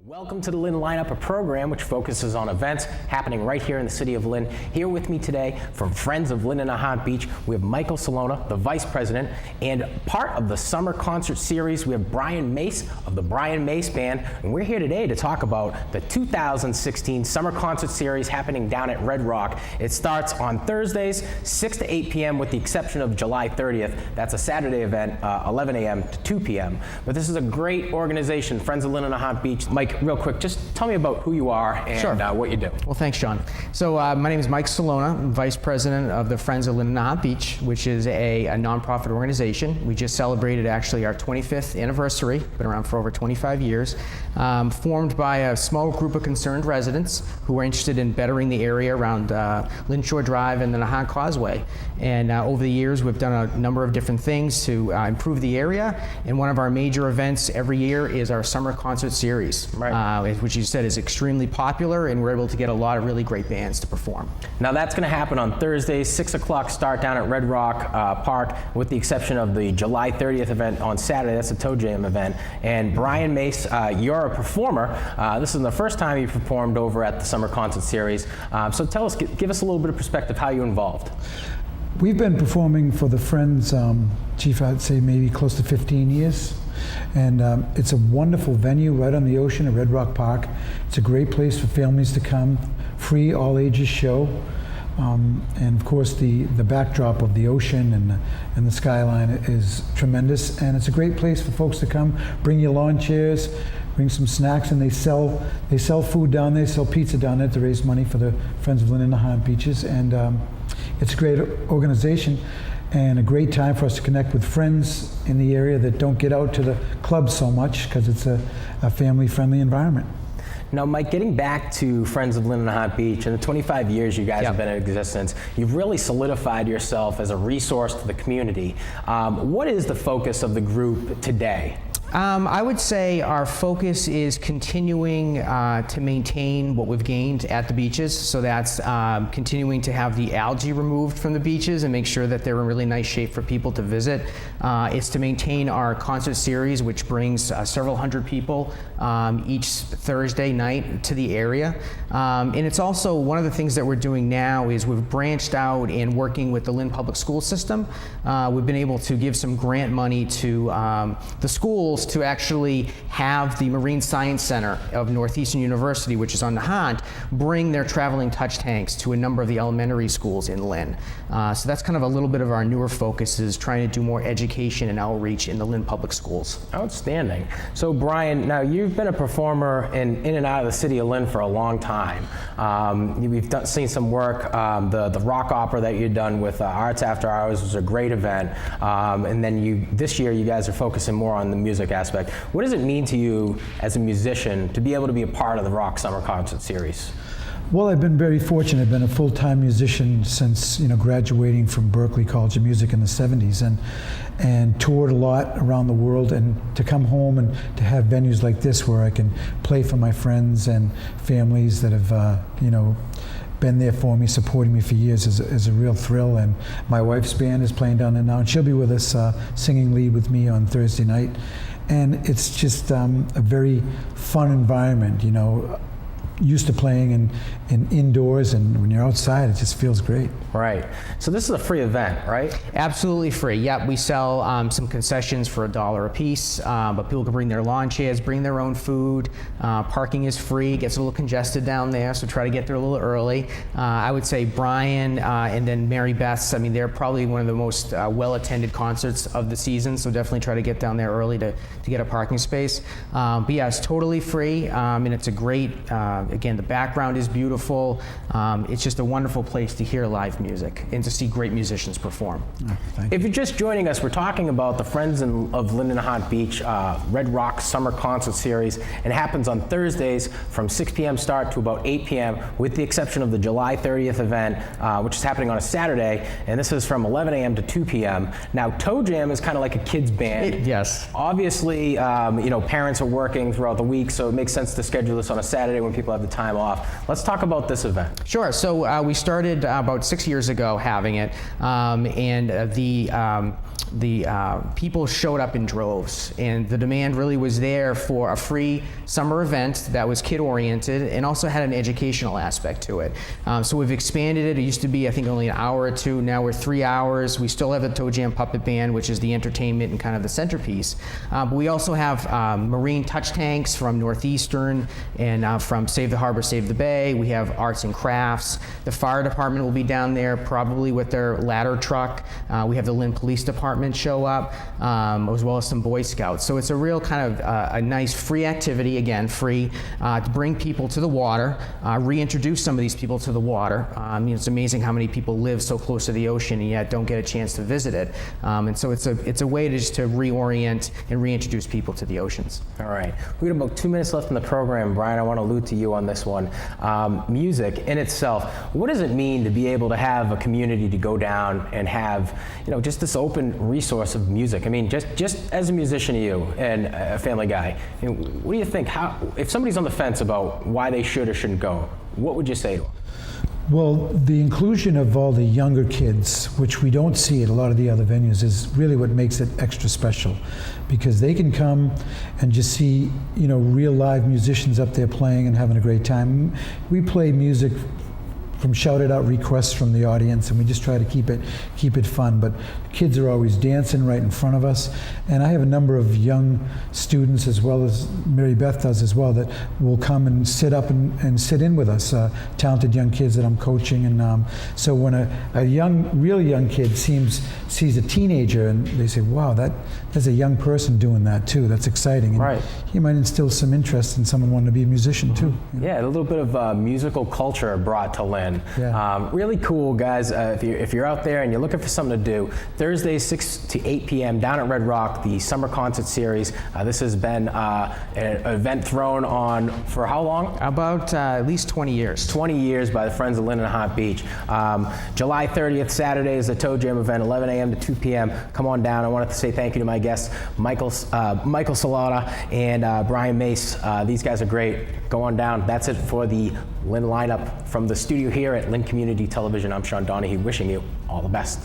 Welcome to the Lynn Lineup, a program which focuses on events happening right here in the city of Lynn. Here with me today from Friends of Lynn and Natant Beach, we have Michael Salona, the Vice President, and part of the summer concert series, we have Brian Mace of the Brian Mace Band, and we're here today to talk about the 2016 Summer Concert Series happening down at Red Rock. It starts on Thursdays, 6 to 8 p.m. with the exception of July 30th. That's a Saturday event, 11 a.m. to 2 p.m. But this is a great organization, Friends of Lynn and Natant Beach. Mike, real quick, just tell me about who you are and Sure. What you do. Well, thanks, John. So my name is Mike Salona. I'm Vice President of the Friends of Lynn and Natant Beach, which is a nonprofit organization. We just celebrated actually our 25th anniversary, been around for over 25 years, formed by a small group of concerned residents who were interested in bettering the area around Lynn Shore Drive and the Natant Causeway. And over the years, we've done a number of different things to improve the area. And one of our major events every year is our summer concert series, Right. Which you said is extremely popular, and we're able to get a lot of really great bands to perform. Now that's going to happen on Thursdays, 6 o'clock start down at Red Rock Park, with the exception of the July 30th event on Saturday. That's a Toe Jam event. And Brian Mace, you're a performer. This is the first time you performed over at the Summer Concert Series. So tell us, give us a little bit of perspective how you involved. We've been performing for the Friends, Chief, I'd say maybe close to 15 years. And it's a wonderful venue right on the ocean at Red Rock Park. It's a great place for families to come, free all ages show. And of course the backdrop of the ocean and the skyline is tremendous. And it's a great place for folks to come, bring your lawn chairs, bring some snacks, and they sell food down there, sell pizza down there to raise money for the Friends of Lynn and Natant Beaches. And it's a great organization and a great time for us to connect with friends in the area that don't get out to the clubs so much because it's a family-friendly environment. Now, Mike, getting back to Friends of Lynn and Natant Beach, in the 25 years you guys have been in existence, you've really solidified yourself as a resource to the community. What is the focus of the group today? I would say our focus is continuing to maintain what we've gained at the beaches. So that's continuing to have the algae removed from the beaches and make sure that they're in really nice shape for people to visit. It's to maintain our concert series, which brings several hundred people each Thursday night to the area. And it's also one of the things that we're doing now is we've branched out and working with the Lynn Public School System. We've been able to give some grant money to the schools to actually have the Marine Science Center of Northeastern University, which is on Natant, bring their traveling touch tanks to a number of the elementary schools in Lynn. So that's kind of a little bit of our newer focus, is trying to do more education and outreach in the Lynn public schools. Outstanding. So Brian, now you've been a performer in and out of the city of Lynn for a long time. We've seen some work, the rock opera that you've done with Arts After Hours was a great event. And then this year you guys are focusing more on the music aspect. What does it mean to you as a musician to be able to be a part of the Rock Summer Concert Series? Well, I've been very fortunate. I've been a full-time musician since graduating from Berklee College of Music in the 70s, and toured a lot around the world. And to come home and to have venues like this where I can play for my friends and families that have been there for me, supporting me for years is a real thrill. And my wife's band is playing down there now, and she'll be with us singing lead with me on Thursday night. And it's just a very fun environment, used to playing in indoors, and when you're outside, it just feels great. Right. So this is a free event, right? Absolutely free. Yep, we sell some concessions for $1 a piece, but people can bring their lawn chairs, bring their own food. Parking is free. It gets a little congested down there, so try to get there a little early. I would say Brian and then Mary Beth's, they're probably one of the most well-attended concerts of the season, so definitely try to get down there early to get a parking space. But yeah, it's totally free, and it's a great, again, the background is beautiful. It's just a wonderful place to hear live music and to see great musicians perform. If you're just joining us, we're talking about the Friends of Lynn and Natant Beach Red Rock Summer Concert Series. It happens on Thursdays from 6 p.m. start to about 8 p.m. with the exception of the July 30th event, which is happening on a Saturday, and this is from 11 a.m. to 2 p.m. Now, Toe Jam is kind of like a kid's band. Yes. Obviously, parents are working throughout the week, so it makes sense to schedule this on a Saturday when people have had the time off. Let's talk about this event. Sure. So we started about 6 years ago having it, and the people showed up in droves, and the demand really was there for a free summer event that was kid-oriented and also had an educational aspect to it. So we've expanded it. It used to be, I think, only an hour or two. Now we're 3 hours. We still have the Toe Jam Puppet Band, which is the entertainment and kind of the centerpiece. But we also have marine touch tanks from Northeastern and from Save the Harbor, Save the Bay. We have arts and crafts. The fire department will be down there probably with their ladder truck. We have the Lynn Police Department show up, as well as some Boy Scouts. So it's a real kind of a nice free activity, again, free, to bring people to the water, reintroduce some of these people to the water. It's amazing how many people live so close to the ocean and yet don't get a chance to visit it. And so it's a way to just to reorient and reintroduce people to the oceans. All right. We got about 2 minutes left in the program. Brian, I want to allude to you on this one. Music in itself, what does it mean to be able to have a community to go down and have, just this open resource of music? I mean, just as a musician to you and a family guy, what do you think? If somebody's on the fence about why they should or shouldn't go, what would you say to them? Well, the inclusion of all the younger kids, which we don't see at a lot of the other venues, is really what makes it extra special, because they can come and just see, real live musicians up there playing and having a great time. We play music from shouted out requests from the audience, and we just try to keep it fun. But kids are always dancing right in front of us, and I have a number of young students, as well as Mary Beth does as well, that will come and sit up and sit in with us, talented young kids that I'm coaching. And so when a real young kid sees a teenager and they say, wow, there's a young person doing that too, that's exciting. And right. You might instill some interest in someone wanting to be a musician too. Yeah, a little bit of musical culture brought to Lynn. Yeah. Really cool, guys. If you're out there and you're looking for something to do, Thursdays 6 to 8 p.m. down at Red Rock, the summer concert series. This has been an event thrown on for how long? About at least 20 years. 20 years by the Friends of Lynn and Natant Beach. July 30th, Saturday, is the Toe Jam event, 11 a.m. to 2 p.m. Come on down. I wanted to say thank you to my guests, Michael Salata and Brian Mace. These guys are great. Go on down. That's it for the Lynn lineup from the studio here at Lynn Community Television. I'm Sean Donahue, wishing you all the best.